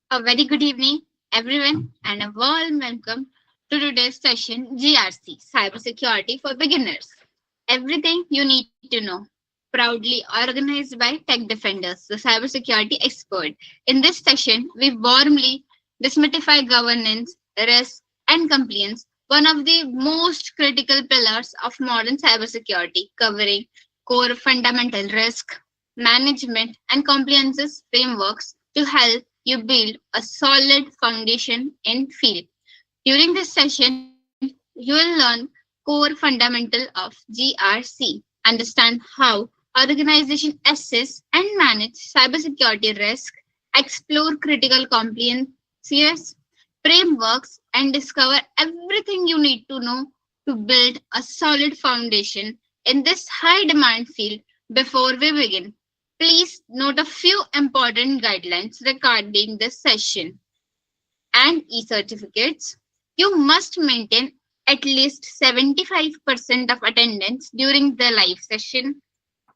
A very good evening, everyone, and a warm welcome to today's session GRC Cybersecurity for Beginners. Everything you need to know. Proudly organized by TechDefenders, the cybersecurity expert. In this session, we warmly demystify governance, risk, and compliance, one of the most critical pillars of modern cybersecurity, covering core fundamental risk management and compliances frameworks to help you build a solid foundation in field. During this session, you will learn core fundamental of GRC, understand how organization assess and manage cybersecurity risk, explore critical compliance frameworks, and discover everything you need to know to build a solid foundation in this high demand field. Before we begin, please note a few important guidelines regarding this session and e-certificates. You must maintain at least 75% of attendance during the live session.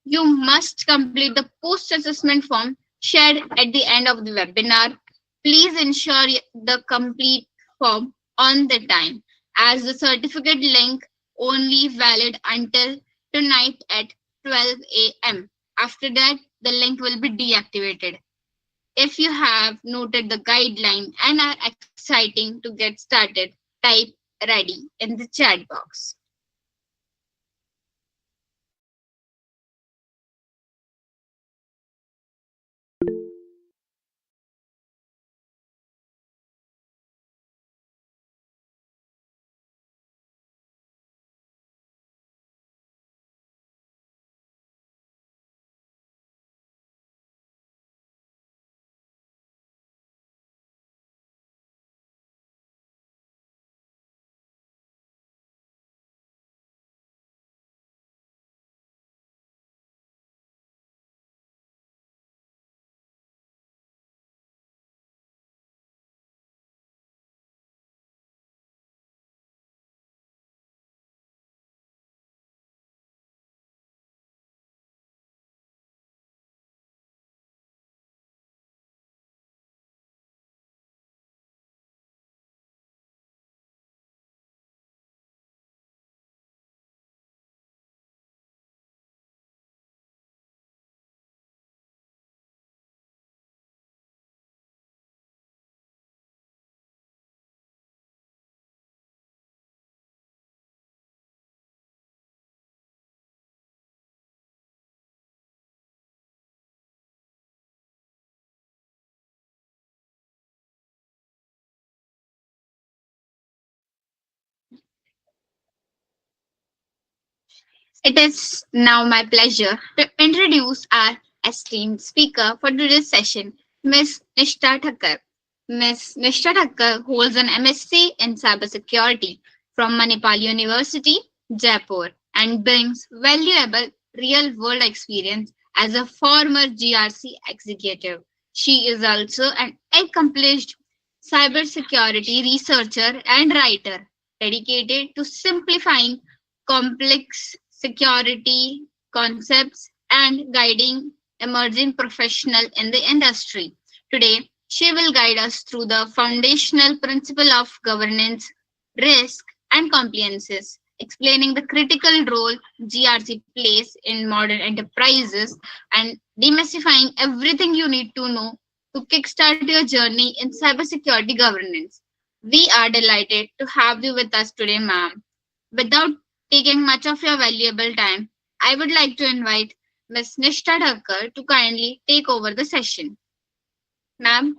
You must complete the post-assessment form shared at the end of the webinar. Please ensure the complete form on the time, as the certificate link only valid until tonight at 12 a.m. After that, the link will be deactivated. If you have noted the guideline and are exciting to get started, type ready in the chat box. It is now my pleasure to introduce our esteemed speaker for today's session, Ms. Nishtha Thakkar. Ms. Nishtha Thakkar holds an MSc in Cybersecurity from Manipal University, Jaipur, and brings valuable real world experience as a former GRC executive. She is also an accomplished cybersecurity researcher and writer dedicated to simplifying complex security concepts and guiding emerging professionals in the industry. Today, she will guide us through the foundational principle of governance, risk, and compliances, explaining the critical role GRC plays in modern enterprises and demystifying everything you need to know to kickstart your journey in cybersecurity governance. We are delighted to have you with us today, ma'am. Without taking much of your valuable time, I would like to invite Ms. Nishtha Thakkar to kindly take over the session. Ma'am,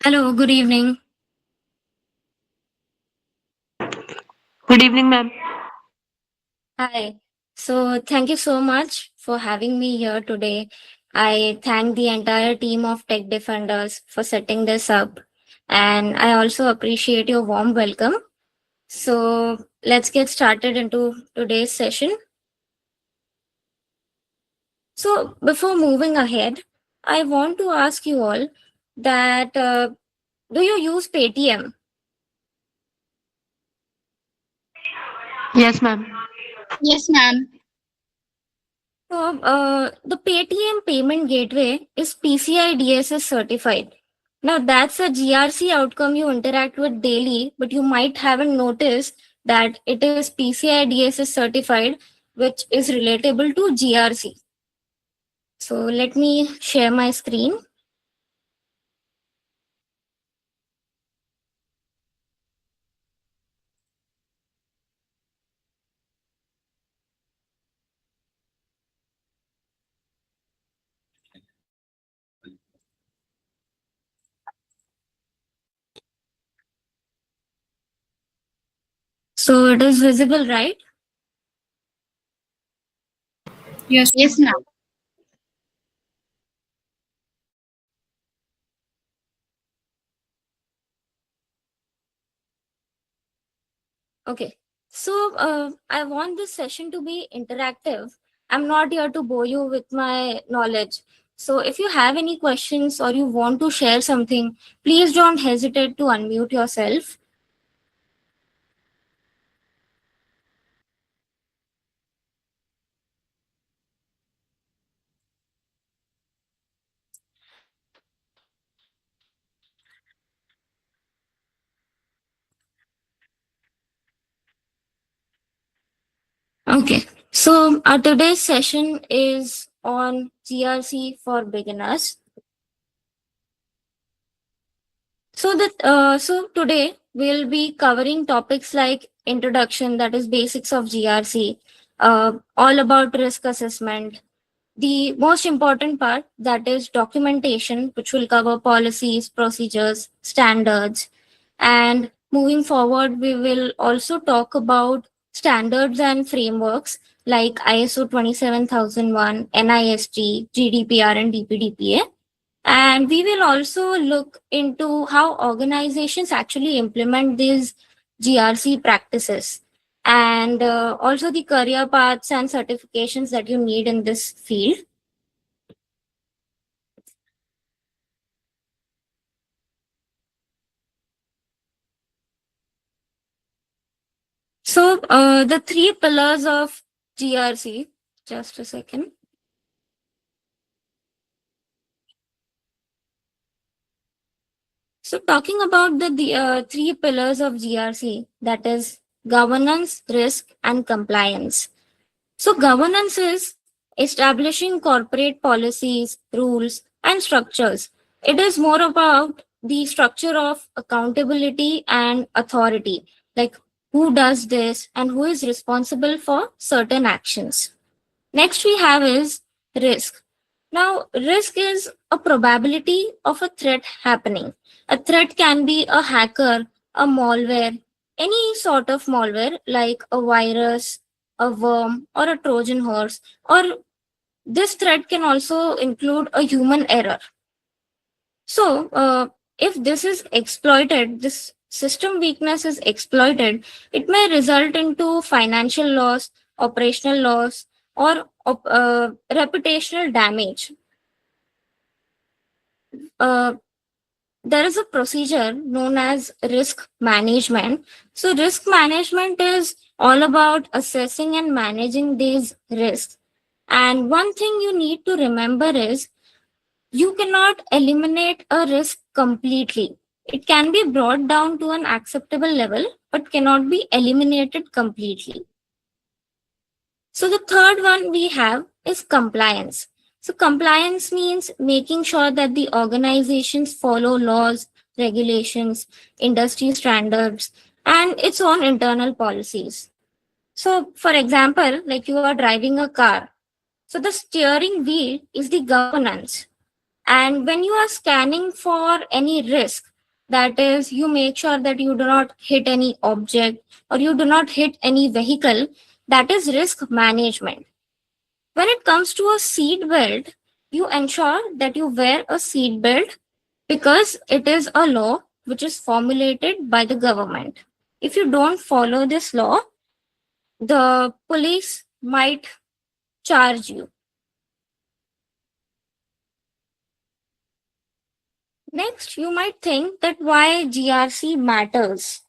Hello, good evening. Good evening, ma'am. Hi. So, thank you so much for having me here today. I thank the entire team of Tech Defenders for setting this up, and I also appreciate your warm welcome. So, let's get started into today's session. So, before moving ahead, I want to ask you all that do you use Paytm? Yes, ma'am. Yes, ma'am. So, the Paytm payment gateway is PCI DSS certified. Now, that's a GRC outcome you interact with daily, but you might haven't noticed that it is PCI DSS certified, which is relatable to GRC. So, let me share my screen. So, it is visible, right? Yes. Yes, ma'am. Okay. So, I want this session to be interactive. I'm not here to bore you with my knowledge. So, if you have any questions or you want to share something, please don't hesitate to unmute yourself. Okay. So, our today's session is on GRC for beginners. So today we'll be covering topics like introduction, that is basics of GRC, all about risk assessment, the most important part, that is documentation, which will cover policies, procedures, standards. And moving forward, we will also talk about standards and frameworks like ISO 27001, NIST, GDPR, and DPDPA. And we will also look into how organizations actually implement these GRC practices, and also the career paths and certifications that you need in this field. So, the three pillars of GRC, just a second. So, talking about the three pillars of GRC, that is governance, risk, and compliance. So, governance is establishing corporate policies, rules, and structures. It is more about the structure of accountability and authority, like who does this and who is responsible for certain actions. Next, we have is risk. Now, risk is a probability of a threat happening. A threat can be a hacker, a malware, any sort of malware like a virus, a worm, or a Trojan horse. Or this threat can also include a human error. So, if this is exploited, this system weakness is exploited, it may result into financial loss, operational loss, or reputational damage. Uh, there is a procedure known as risk management. So, risk management is all about assessing and managing these risks. And one thing you need to remember is you cannot eliminate a risk completely. It can be brought down to an acceptable level, but cannot be eliminated completely. So the third one we have is compliance. So compliance means making sure that the organizations follow laws, regulations, industry standards, and its own internal policies. So for example, like you are driving a car. So the steering wheel is the governance. And when you are scanning for any risk, that is, you make sure that you do not hit any object or you do not hit any vehicle, that is risk management. When it comes to a seat belt, you ensure that you wear a seat belt because it is a law which is formulated by the government. If you don't follow this law, the police might charge you. Next, you might think that why GRC matters.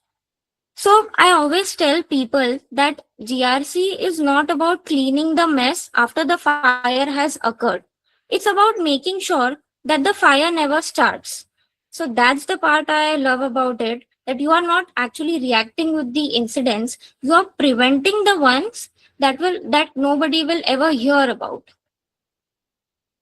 So I always tell people that GRC is not about cleaning the mess after the fire has occurred. It's about making sure that the fire never starts. So that's the part I love about it, that you are not actually reacting with the incidents, you are preventing the ones that nobody will ever hear about.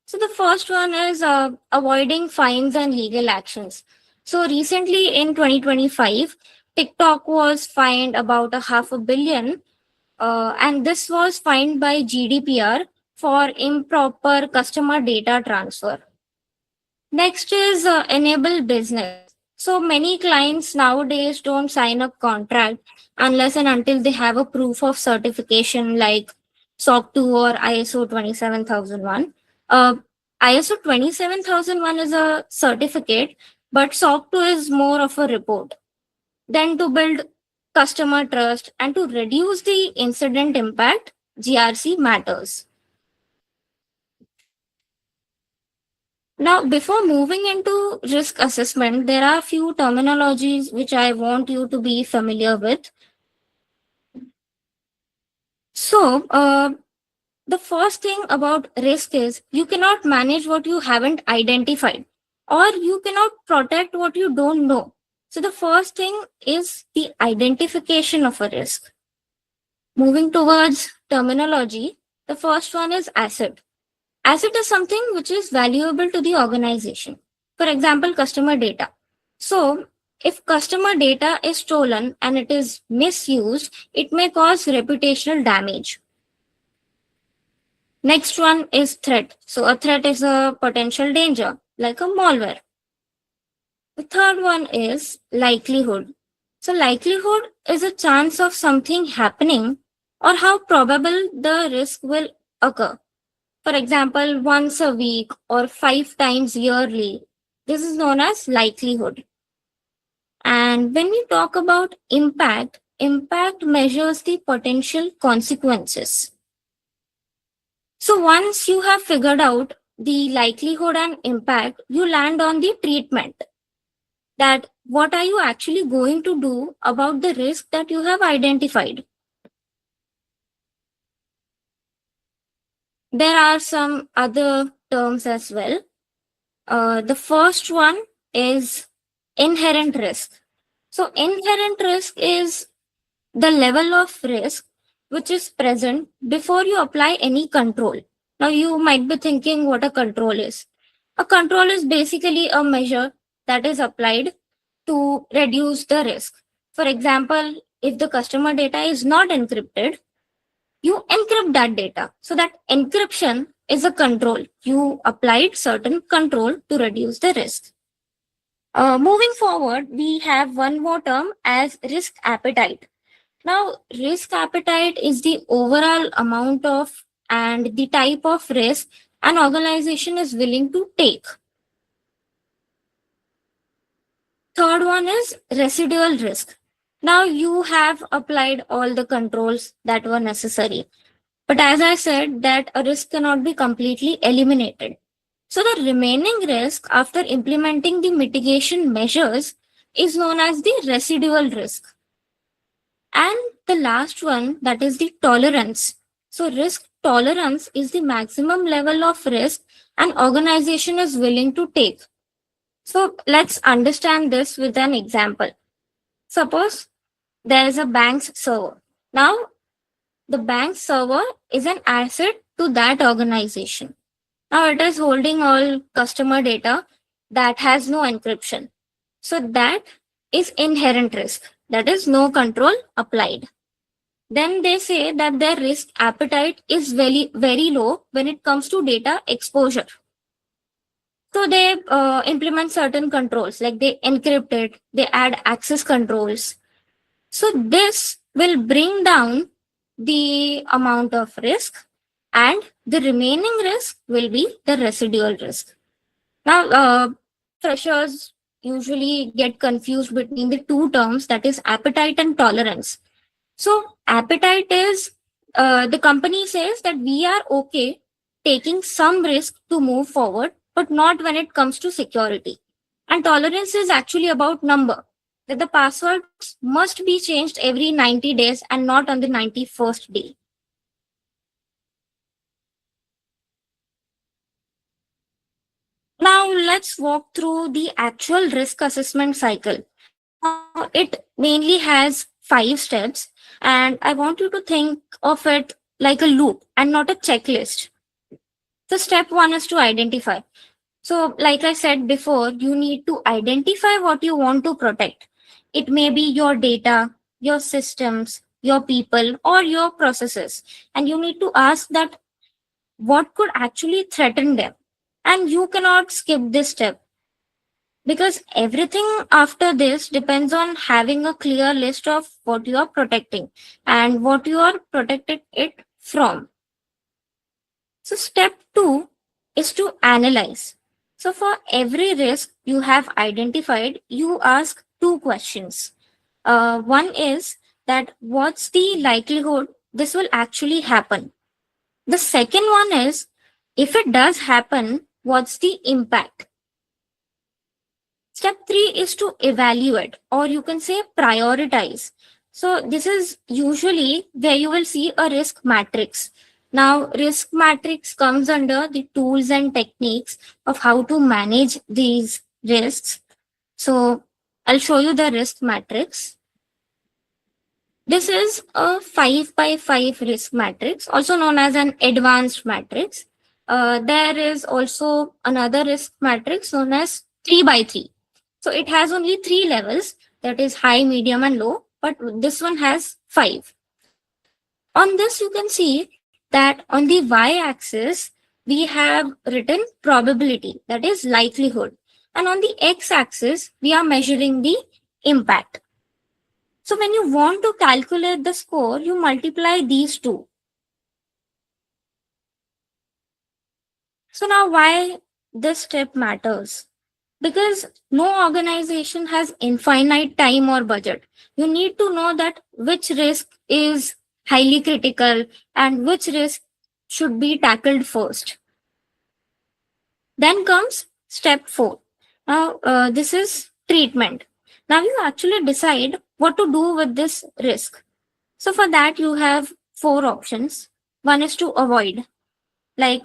So the first one is avoiding fines and legal actions. So recently in 2025, TikTok was fined about a half a billion, and this was fined by GDPR for improper customer data transfer. Next is enable business. So many clients nowadays don't sign a contract unless and until they have a proof of certification like SOC 2 or ISO 27001. Uh, ISO 27001 is a certificate, but SOC 2 is more of a report. Then to build customer trust and to reduce the incident impact, GRC matters. Now, before moving into risk assessment, there are a few terminologies which I want you to be familiar with. So, the first thing about risk is you cannot manage what you haven't identified, or you cannot protect what you don't know. So, the first thing is the identification of a risk. Moving towards terminology, the first one is asset. Asset is something which is valuable to the organization. For example, customer data. So, if customer data is stolen and it is misused, it may cause reputational damage. Next one is threat. So, a threat is a potential danger, like a malware. The third one is likelihood. So, likelihood is a chance of something happening or how probable the risk will occur. For example, once a week or 5 times yearly. This is known as likelihood. And when we talk about impact, impact measures the potential consequences. So once you have figured out the likelihood and impact, you land on the treatment. That what are you actually going to do about the risk that you have identified? There are some other terms as well. The first one is inherent risk. So, inherent risk is the level of risk which is present before you apply any control. Now, you might be thinking what a control is. A control is basically a measure that is applied to reduce the risk. For example, if the customer data is not encrypted, you encrypt that data. So that encryption is a control. You applied certain control to reduce the risk. Moving forward, we have one more term as risk appetite. Now, risk appetite is the overall amount of and the type of risk an organization is willing to take. Third one is residual risk. Now, you have applied all the controls that were necessary. But as I said, that a risk cannot be completely eliminated. So the remaining risk after implementing the mitigation measures is known as the residual risk. And the last one, that is the tolerance. So risk tolerance is the maximum level of risk an organization is willing to take. So let's understand this with an example. Suppose there is a bank's server. Now, the bank server is an asset to that organization. Now it is holding all customer data that has no encryption. So that is inherent risk. That is no control applied. Then they say that their risk appetite is very low when it comes to data exposure. So they implement certain controls like they encrypt it, they add access controls. So this will bring down the amount of risk and the remaining risk will be the residual risk. Now, freshers usually get confused between the two terms, that is appetite and tolerance. So appetite is the company says that we are okay taking some risk to move forward, but not when it comes to security. And tolerance is actually about number, that the passwords must be changed every 90 days and not on the 91st day. Now let's walk through the actual risk assessment cycle. Now it mainly has 5 steps, and I want you to think of it like a loop and not a checklist. So step 1 is to identify. So like I said before, you need to identify what you want to protect. It may be your data, your systems, your people, or your processes. And you need to ask that what could actually threaten them. And you cannot skip this step, because everything after this depends on having a clear list of what you are protecting and what you are protected it from. So step 2 is to analyze. So for every risk you have identified, you ask two questions. One is that what's the likelihood this will actually happen? The second one is, if it does happen, what's the impact? Step 3 is to evaluate, or you can say prioritize. So this is usually where you will see a risk matrix. Now, risk matrix comes under the tools and techniques of how to manage these risks. So I'll show you the risk matrix. This is a 5 by 5 risk matrix, also known as an advanced matrix. There is also another risk matrix known as 3 by 3. So it has only 3 levels, that is high, medium, and low, but this one has 5. On this, you can see that on the y axis, we have written probability, that is likelihood. And on the x axis, we are measuring the impact. So when you want to calculate the score, you multiply these two. So now why this step matters? Because no organization has infinite time or budget. You need to know that which risk is highly critical and which risk should be tackled first. Then comes step 4. Now, this is treatment. Now you actually decide what to do with this risk. So for that, you have 4 options. One is to avoid, like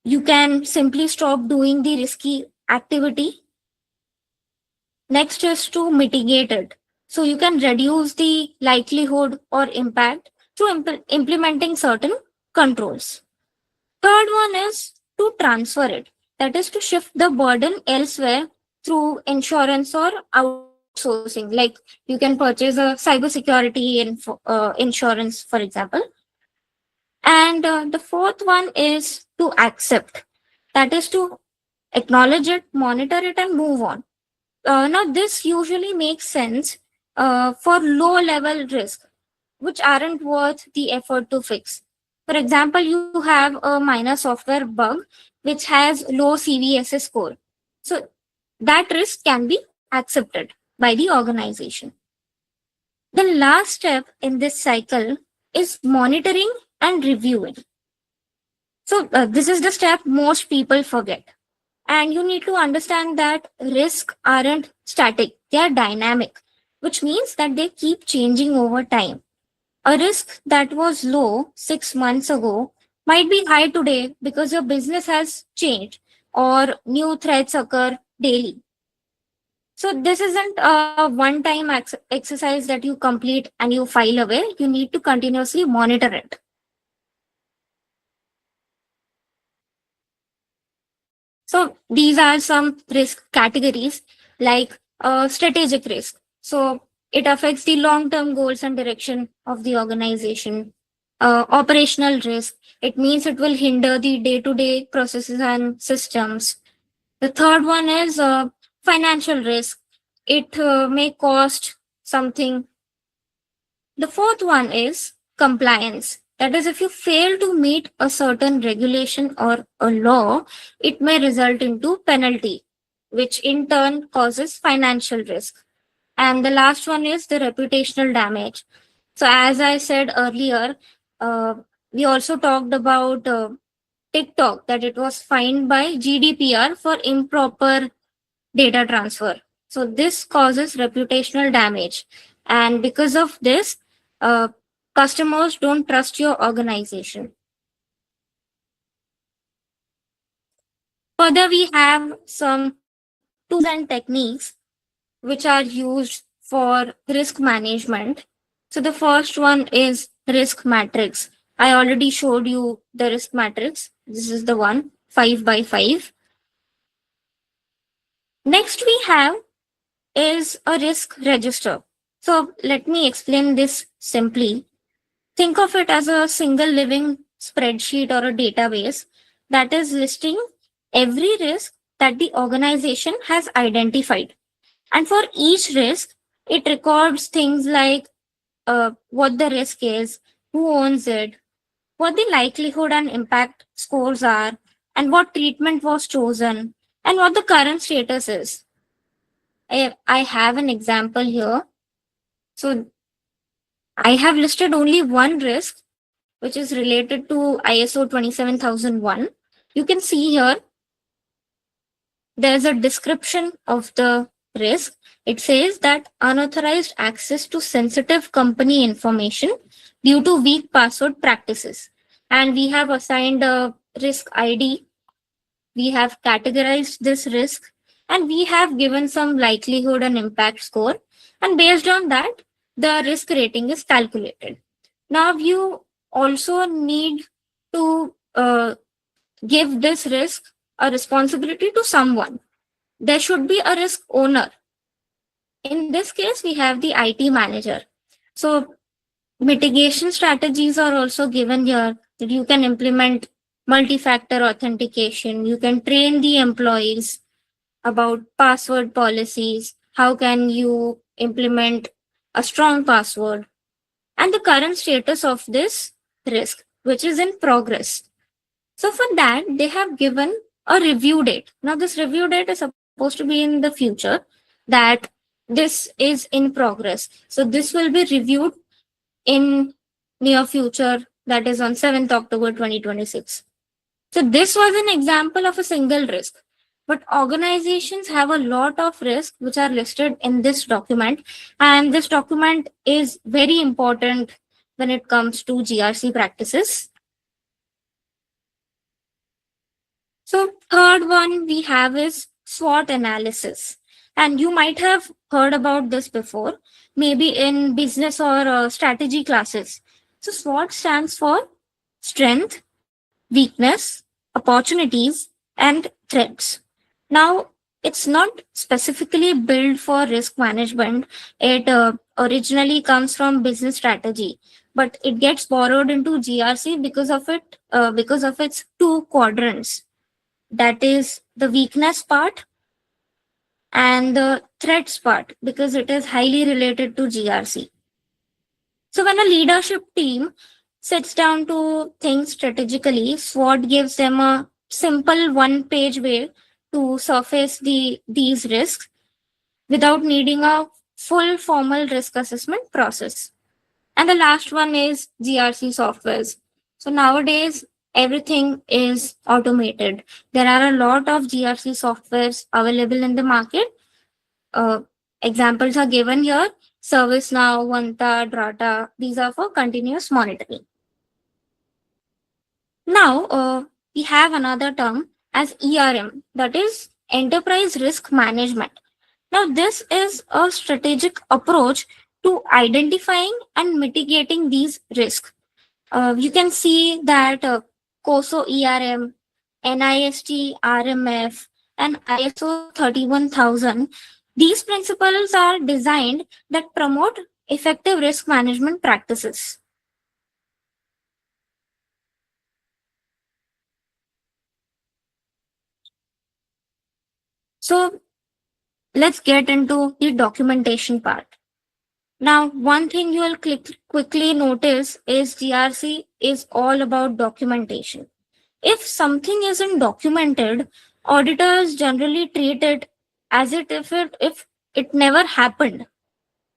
you can simply stop doing the risky activity. Next is to mitigate it. So you can reduce the likelihood or impact through implementing certain controls. Third one is to transfer it. That is to shift the burden elsewhere through insurance or outsourcing. Like you can purchase a cybersecurity insurance, for example. And the fourth one is to accept. That is to acknowledge it, monitor it, and move on. Now, this usually makes sense for low level risk, which aren't worth the effort to fix. For example, you have a minor software bug which has low CVSS score. So, that risk can be accepted by the organization. The last step in this cycle is monitoring and reviewing. So, this is the step most people forget. And you need to understand that risks aren't static, they are dynamic, which means that they keep changing over time. A risk that was low 6 months ago might be high today because your business has changed or new threats occur daily. So, this isn't a one time exercise that you complete and you file away. You need to continuously monitor it. So these are some risk categories, like strategic risk. So it affects the long-term goals and direction of the organization. Operational risk. It means it will hinder the day-to-day processes and systems. The third one is financial risk. It may cost something. The fourth one is compliance. That is, if you fail to meet a certain regulation or a law, it may result into penalty, which in turn causes financial risk. And the last one is the reputational damage. So, as I said earlier, uh, we also talked about TikTok, that it was fined by GDPR for improper data transfer. So this causes reputational damage. And because of this, uh, customers don't trust your organization. Further, we have some tools and techniques which are used for risk management. So the first one is risk matrix. I already showed you the risk matrix. This is the one, 5 by 5. Next we have is a risk register. So let me explain this simply. Think of it as a single living spreadsheet or a database that is listing every risk that the organization has identified. And for each risk, it records things like what the risk is, who owns it, what the likelihood and impact scores are, and what treatment was chosen, and what the current status is. I have an example here. So I have listed only one risk, which is related to ISO 27001. You can see here there's a description of the risk. It says that unauthorized access to sensitive company information due to weak password practices. And we have assigned a risk ID. We have categorized this risk and we have given some likelihood and impact score. And based on that, the risk rating is calculated. Now, you also need to give this risk a responsibility to someone. There should be a risk owner. In this case, we have the IT manager. So mitigation strategies are also given here that you can implement multi-factor authentication. You can train the employees about password policies. How can you implement a strong password? And the current status of this risk, which is in progress. So for that, they have given a review date. Now, this review date is supposed to be in the future, that this is in progress. So this will be reviewed in near future, that is on 7th October 2026. So this was an example of a single risk. But organizations have a lot of risks which are listed in this document. And this document is very important when it comes to GRC practices. So third one we have is SWOT analysis. And you might have heard about this before, maybe in business or strategy classes. So SWOT stands for strength, weakness, opportunities, and threats. Now, it's not specifically built for risk management. It originally comes from business strategy, but it gets borrowed into GRC because of its two quadrants. That is the weakness part and the threats part, because it is highly related to GRC. So when a leadership team sits down to think strategically, SWOT gives them a simple one-page way to surface these risks without needing a full formal risk assessment process. And the last one is GRC softwares. So nowadays, everything is automated. There are a lot of GRC softwares available in the market. Uh, Examples are given here. ServiceNow, Vanta, Drata, these are for continuous monitoring. Now, we have another term as ERM, that is Enterprise Risk Management. Now, this is a strategic approach to identifying and mitigating these risks. You can see that COSO ERM, NIST RMF, and ISO 31000, these principles are designed that promote effective risk management practices. So let's get into the documentation part. Now, one thing you will quickly notice is GRC is all about documentation. If something isn't documented, auditors generally treat it as if it never happened.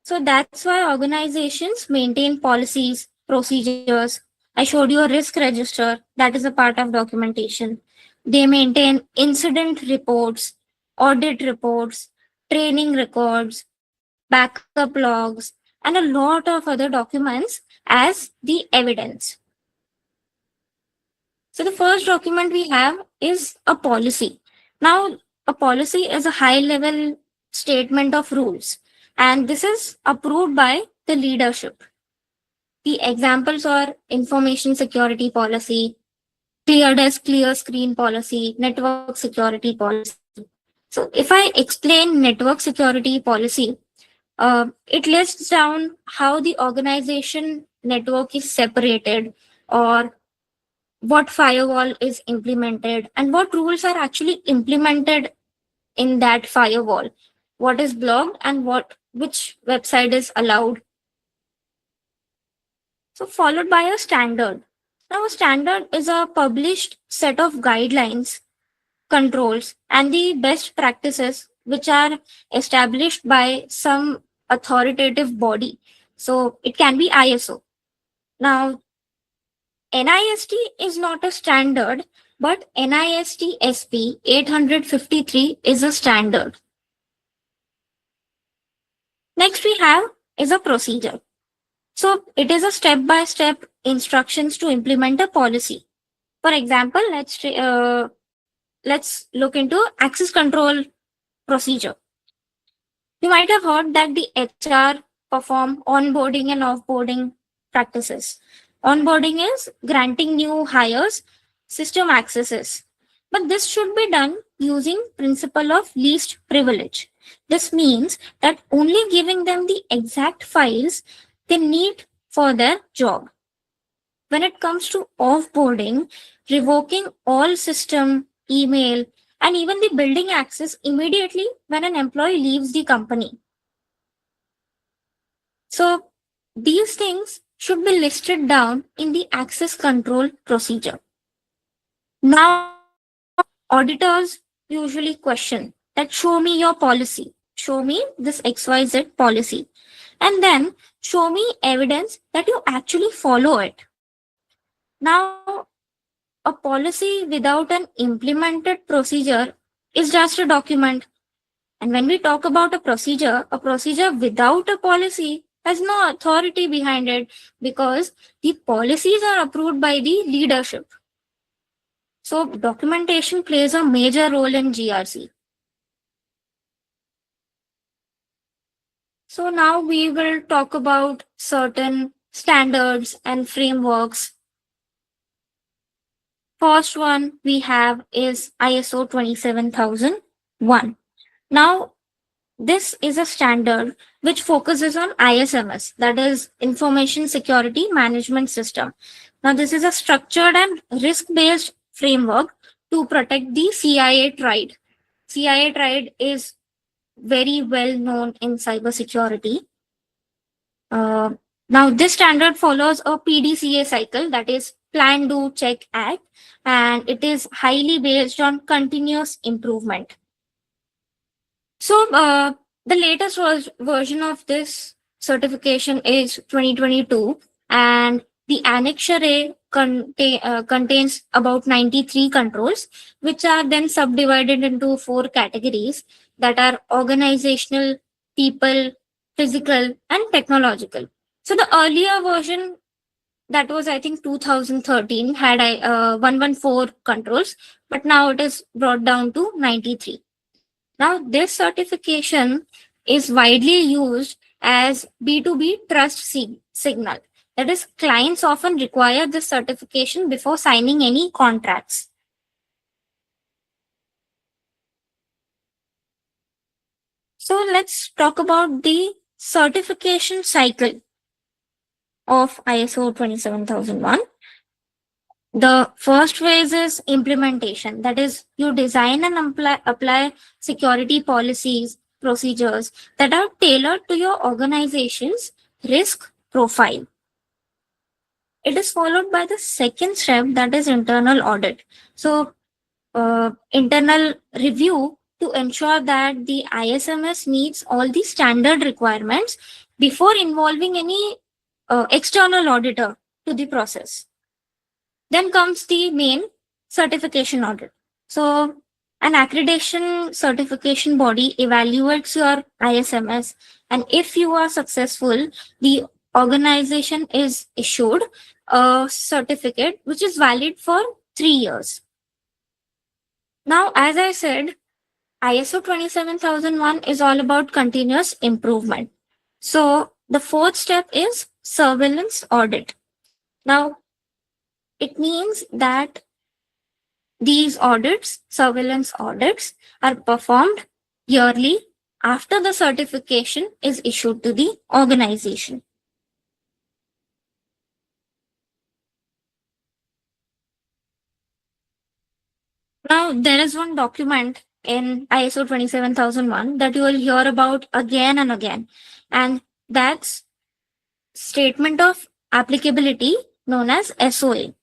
So that's why organizations maintain policies, procedures. I showed you a risk register, that is a part of documentation. They maintain incident reports, audit reports, training records, backup logs, and a lot of other documents as the evidence. So the first document we have is a policy. Now, a policy is a high level statement of rules, and this is approved by the leadership. The examples are information security policy, clear desk, clear screen policy, network security policy. So if I explain network security policy, it lists down how the organization network is separated, or what firewall is implemented, and what rules are actually implemented in that firewall, what is blocked, and which website is allowed. So followed by a standard. Now a standard is a published set of guidelines, controls, and the best practices which are established by some authoritative body. So it can be ISO. Now NIST is not a standard, but NIST SP 853 is a standard. Next we have is a procedure. So it is a step-by-step instructions to implement a policy. For example, let's look into access control procedure. You might have heard that the HR perform onboarding and offboarding practices. Onboarding is granting new hires system accesses, but this should be done using principle of least privilege. This means that only giving them the exact files they need for their job. When it comes to offboarding, revoking all system, email, and even the building access immediately when an employee leaves the company. So these things should be listed down in the access control procedure. Now, auditors usually question that show me your policy, show me this XYZ policy, and then show me evidence that you actually follow it. Now, a policy without an implemented procedure is just a document. And when we talk about a procedure without a policy has no authority behind it, because the policies are approved by the leadership. So documentation plays a major role in GRC. So now we will talk about certain standards and frameworks. First one we have is ISO 27001. Now, this is a standard which focuses on ISMS, that is Information Security Management System. Now, this is a structured and risk-based framework to protect the CIA triad. CIA triad is very well known in cybersecurity. Now, this standard follows a PDCA cycle, that is Plan, Do, Check, Act, and it is highly based on continuous improvement. So, the latest version of this certification is 2022, and the Annexure A contains about 93 controls, which are then subdivided into 4 categories that are organizational, people, physical, and technological. So, the earlier version, that was I think 2013, had 114 controls, but now it is brought down to 93. Now, this certification is widely used as B2B trust signal. That is, clients often require this certification before signing any contracts. So let's talk about the certification cycle of ISO 27001. The first phase is implementation. That is, you design and apply security policies, procedures that are tailored to your organization's risk profile. It is followed by the second step, that is internal audit. So, internal review to ensure that the ISMS meets all the standard requirements before involving any external auditor to the process. Then comes the main certification audit. So An accreditation certification body evaluates your ISMS, and if you are successful, the organization is issued a certificate which is valid for 3 years. Now, as I said, ISO 27001 is all about continuous improvement. So, the fourth step is surveillance audit. Now, it means that these audits, surveillance audits, are performed yearly after the certification is issued to the organization. Now, there is one document in ISO 27001 that you will hear about again and again, and that's Statement of Applicability, known as SOA.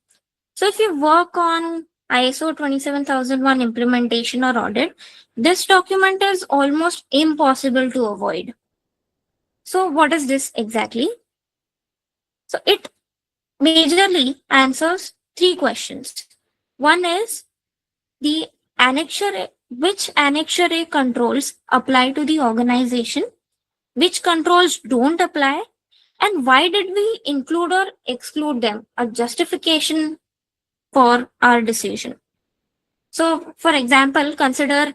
So, if you work on ISO 27001 implementation or audit, this document is almost impossible to avoid. So, what is this exactly? So, it majorly answers three questions. One is the annexure, which annexure controls apply to the organization, which controls don't apply, and why did we include or exclude them? A justification for our decision. So, for example, consider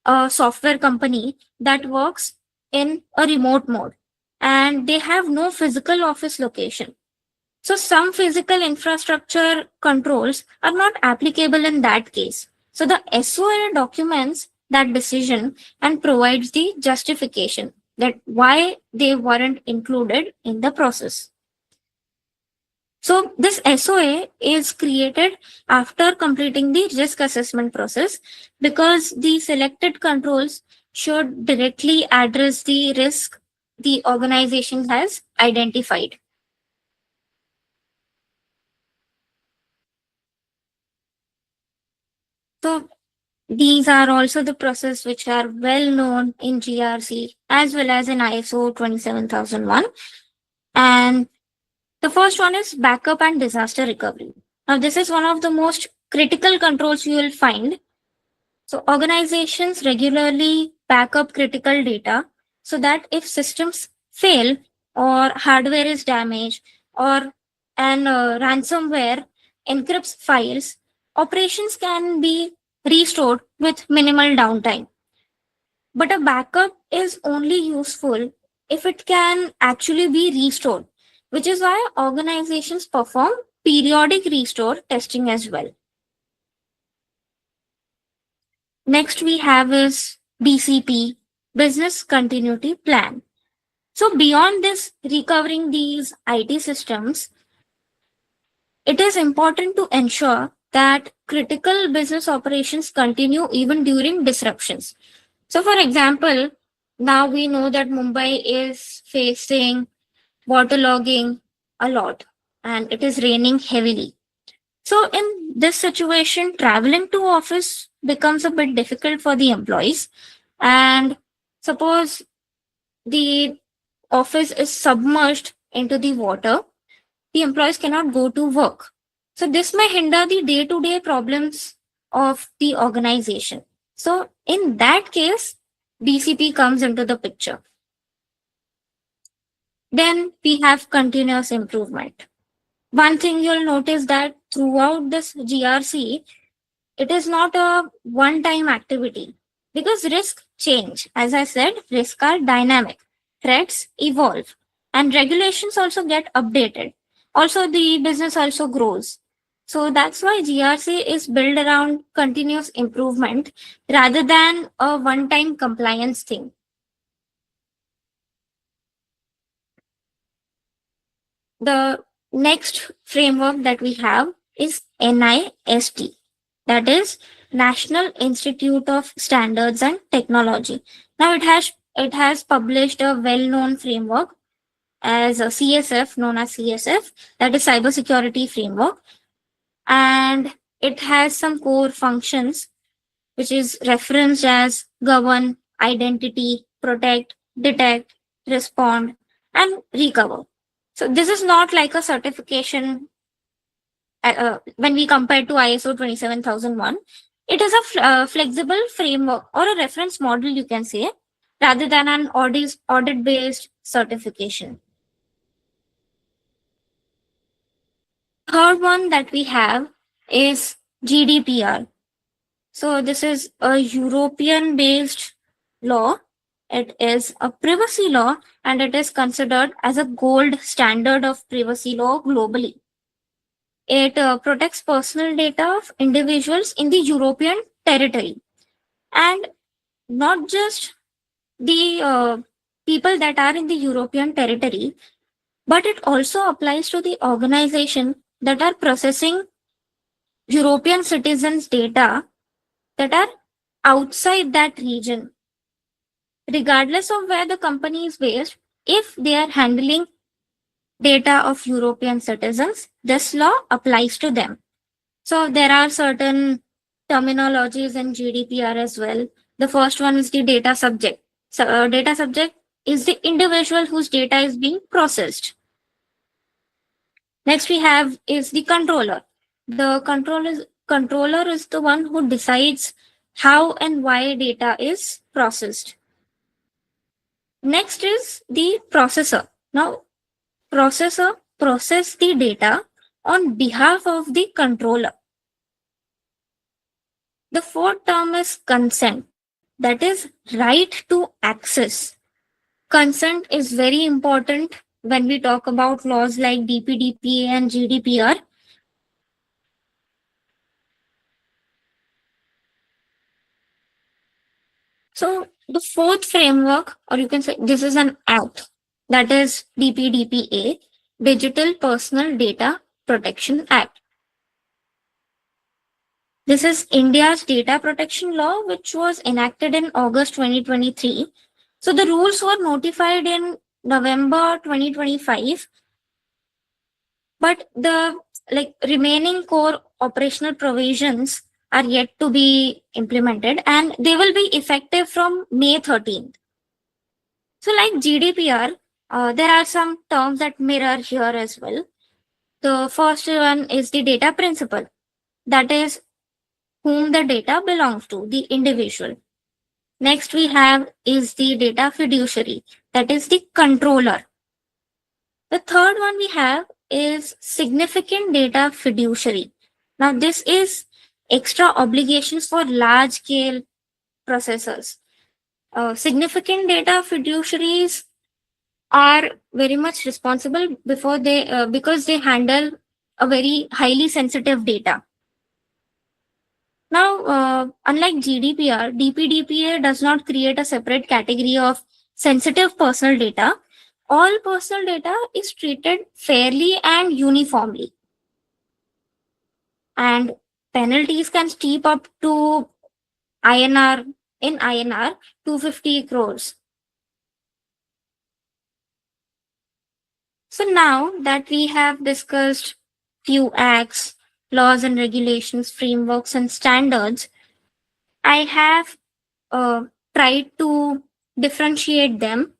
a software company that works in a remote mode and they have no physical office location. So, some physical infrastructure controls are not applicable in that case. So, the SOA documents that decision and provides the justification that why they weren't included in the process. So this SOA is created after completing the risk assessment process because the selected controls should directly address the risk the organization has identified. So these are also the process which are well known in GRC as well as in ISO 27001. And the first one is backup and disaster recovery. Now, this is one of the most critical controls you will find. So, organizations regularly back up critical data so that if systems fail or hardware is damaged or an ransomware encrypts files, operations can be restored with minimal downtime. But a backup is only useful if it can actually be restored, which is why organizations perform periodic restore testing as well. Next we have is BCP, Business Continuity Plan. So beyond this recovering these IT systems, it is important to ensure that critical business operations continue even during disruptions. So for example, now we know that Mumbai is facing waterlogging a lot and it is raining heavily. So in this situation, traveling to office becomes a bit difficult for the employees. And suppose the office is submerged into the water, the employees cannot go to work. So this may hinder the day-to-day problems of the organization. So in that case, BCP comes into the picture. Then we have continuous improvement. One thing you'll notice that throughout this GRC, it is not a one time activity because risks change. As I said, risks are dynamic, threats evolve, and regulations also get updated. Also, the business also grows. So that's why GRC is built around continuous improvement rather than a one time compliance thing. The next framework that we have is NIST, that is National Institute of Standards and Technology. Now it has published a well-known framework as a CSF, known as CSF, that is Cybersecurity Framework, and it has some core functions which is referenced as govern, identity, protect, detect, respond, and recover. So this is not like a certification when we compare to ISO 27001. It is a flexible framework or a reference model, you can say, rather than an audit based certification. Third one that we have is GDPR. So this is a European based law. It is a privacy law and it is considered as a gold standard of privacy law globally. It protects personal data of individuals in the European territory, and not just the people that are in the European territory, but it also applies to the organization that are processing European citizens' data that are outside that region, regardless of where the company is based. If they are handling data of European citizens, this law applies to them. So there are certain terminologies in GDPR as well. The first one is the data subject. So data subject is the individual whose data is being processed. Next we have is the controller. The controller is the one who decides how and why data is processed. Next is the processor. Now, processor process the data on behalf of the controller. The fourth term is consent. That is right to access. Consent is very important when we talk about laws like DPDPA and GDPR. So the fourth framework, or you can say this is an act, that is DPDPA, Digital Personal Data Protection Act. This is India's data protection law, which was enacted in August 2023. So the rules were notified in November 2025, but the remaining core operational provisions are yet to be implemented and they will be effective from May 13th. So like GDPR, there are some terms that mirror here as well. The first one is the data principle, that is whom the data belongs to, the individual. Next we have is the data fiduciary, that is the controller. The third one we have is significant data fiduciary. Now this is extra obligations for large scale processors. Significant data fiduciaries are very much responsible before they because they handle a very highly sensitive data. Now, unlike GDPR, DPDPA does not create a separate category of sensitive personal data. All personal data is treated fairly and uniformly. And penalties can steep up to INR in INR 250 crores. So now that we have discussed few acts, laws and regulations, frameworks and standards, I have tried to differentiate them.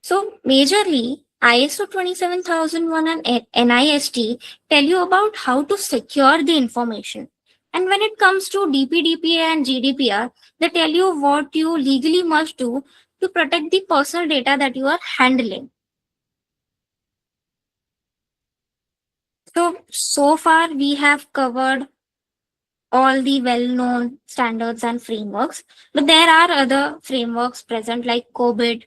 So majorly, ISO 27001 and NIST tell you about how to secure the information. And when it comes to DPDPA and GDPR, they tell you what you legally must do to protect the personal data that you are handling. So far we have covered all the well-known standards and frameworks, but there are other frameworks present like COBIT,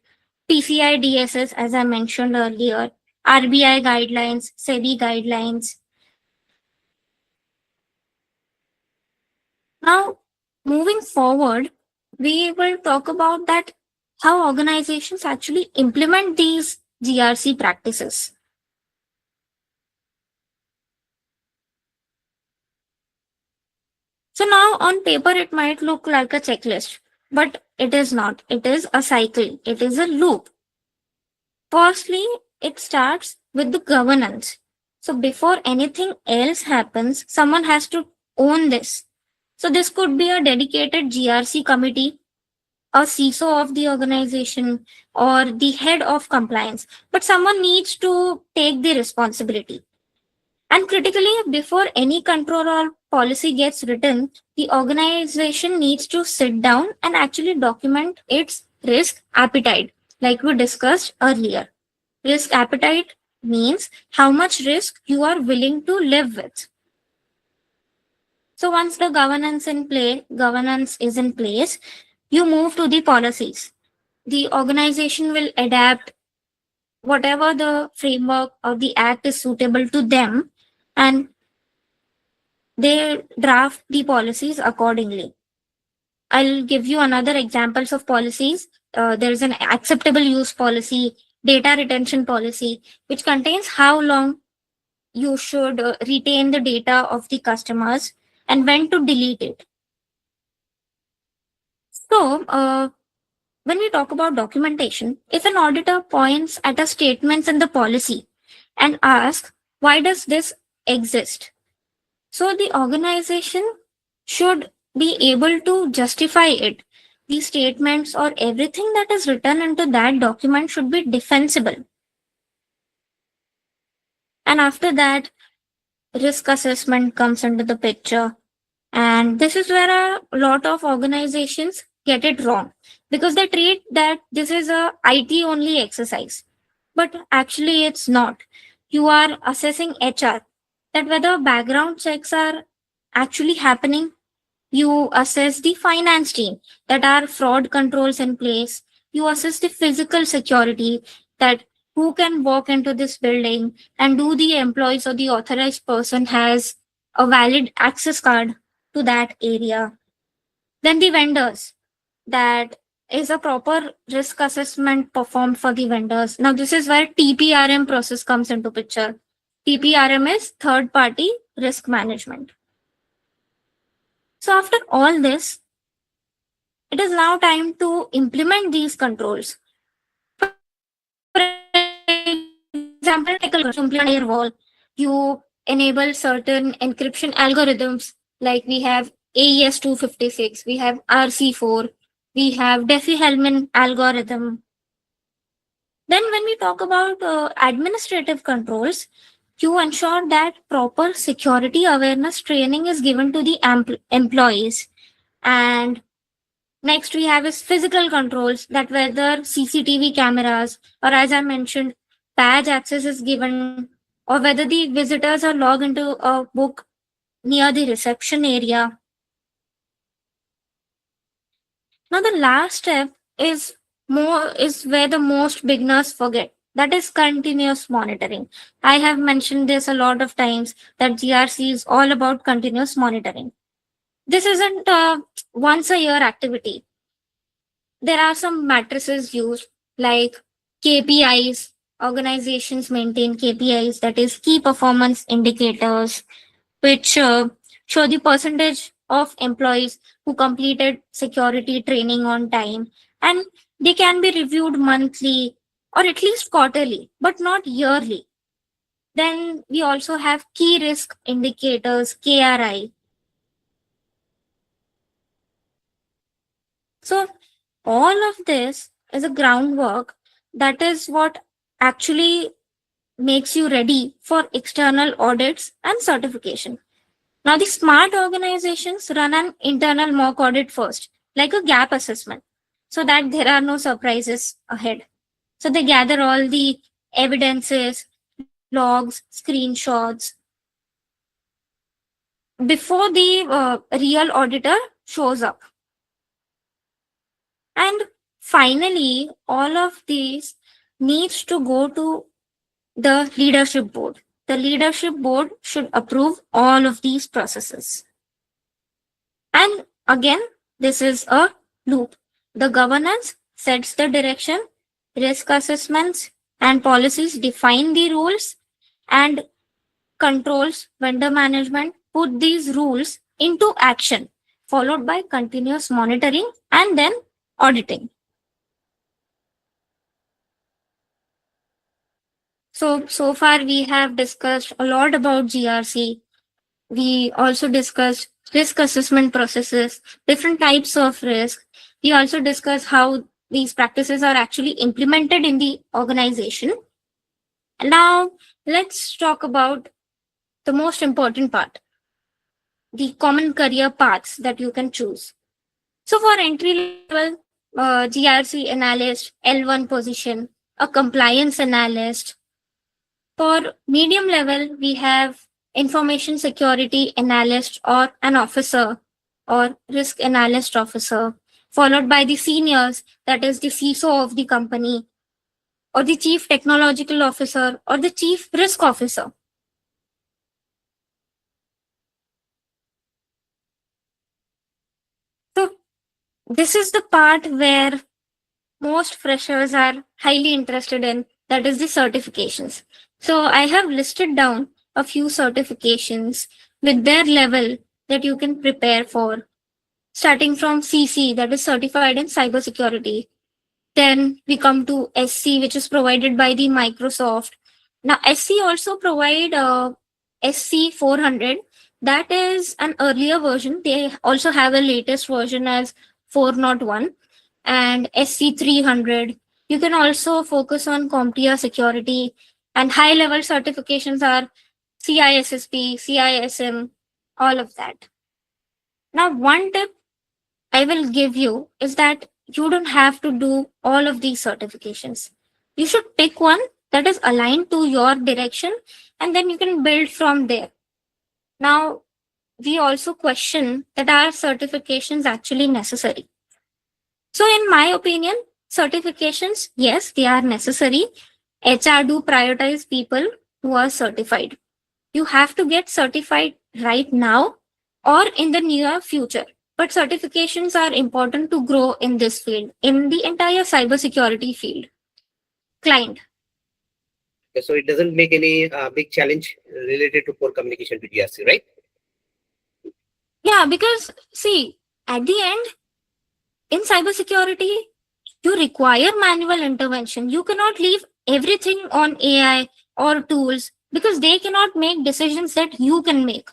PCI DSS, as I mentioned earlier, RBI guidelines, SEBI guidelines. Now, moving forward, we will talk about that how organizations actually implement these GRC practices. So now on paper, it might look like a checklist, but it is not. It is a cycle. It is a loop. Firstly, it starts with the governance. So before anything else happens, someone has to own this. So this could be a dedicated GRC committee, a CISO of the organization, or the head of compliance. But someone needs to take the responsibility. And critically, before any control or policy gets written, the organization needs to sit down and actually document its risk appetite, like we discussed earlier. Risk appetite means how much risk you are willing to live with. So once the governance is in place, you move to the policies. The organization will adapt whatever the framework or the act is suitable to them, and they draft the policies accordingly. I'll give you another examples of policies. There is an acceptable use policy, data retention policy, which contains how long you should retain the data of the customers and when to delete it. So, when we talk about documentation, if an auditor points at a statements in the policy and asks, why does this exist? So the organization should be able to justify it. The statements or everything that is written into that document should be defensible. And after that, risk assessment comes into the picture. And this is where a lot of organizations get it wrong because they treat that this is a IT only exercise. But actually, it's not. You are assessing HR, that whether background checks are actually happening. You assess the finance team, that are fraud controls in place. You assess the physical security, that who can walk into this building, and do the employees or the authorized person has a valid access card to that area. Then the vendors, that is a proper risk assessment performed for the vendors. Now this is where TPRM process comes into picture. TPRM is third party risk management. So after all this, it is now time to implement these controls. For example, to implement firewall, you enable certain encryption algorithms, like we have AES 256, we have RC4, we have Diffie-Hellman algorithm. Then when we talk about administrative controls, you ensure that proper security awareness training is given to the employees. And next we have is physical controls, that whether CCTV cameras or, as I mentioned, badge access is given, or whether the visitors are logged into a book near the reception area. Now the last step is where the most beginners forget. That is continuous monitoring. I have mentioned this a lot of times that GRC is all about continuous monitoring. This isn't a once a year activity. There are some matrices used like KPIs. Organizations maintain KPIs, that is key performance indicators, which show the percentage of employees who completed security training on time. And they can be reviewed monthly or at least quarterly, but not yearly. Then we also have key risk indicators, KRI. So all of this is a groundwork, that is what actually makes you ready for external audits and certification. Now, the smart organizations run an internal mock audit first, like a gap assessment, so that there are no surprises ahead. So they gather all the evidences, logs, screenshots before the real auditor shows up. And finally, all of these needs to go to the leadership board. The leadership board should approve all of these processes. And again, this is a loop. The governance sets the direction, risk assessments and policies define the rules, and controls, vendor management put these rules into action, followed by continuous monitoring and then auditing. So far we have discussed a lot about GRC. We also discussed risk assessment processes, different types of risk. We also discussed how these practices are actually implemented in the organization. And now let's talk about the most important part, the common career paths that you can choose. So for entry level, GRC analyst, L1 position, a compliance analyst. For medium level, we have information security analyst or an officer or risk analyst officer, followed by the seniors, that is the CISO of the company or the chief technological officer or the chief risk officer. So this is the part where most freshers are highly interested in, that is the certifications. So I have listed down a few certifications with their level that you can prepare for, starting from CC, that is certified in cybersecurity. Then we come to SC, which is provided by the Microsoft. Now SC also provide SC 400. That is an earlier version. They also have a latest version as 401 and SC 300. You can also focus on CompTIA security, and high level certifications are CISSP, CISM, all of that. Now, one tip I will give you is that you don't have to do all of these certifications. You should pick one that is aligned to your direction, and then you can build from there. Now, we also question that are certifications actually necessary? So, in my opinion, certifications, yes, they are necessary. HR do prioritize people who are certified. You have to get certified right now or in the near future. But certifications are important to grow in this field, in the entire cybersecurity field. Client. So it doesn't make any big challenge related to poor communication to GRC, right? Yeah, because see, at the end, in cybersecurity, you require manual intervention. You cannot leave everything on AI or tools because they cannot make decisions that you can make.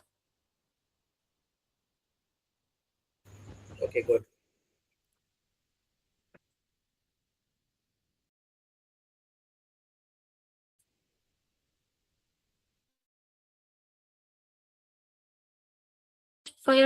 Okay, good. For your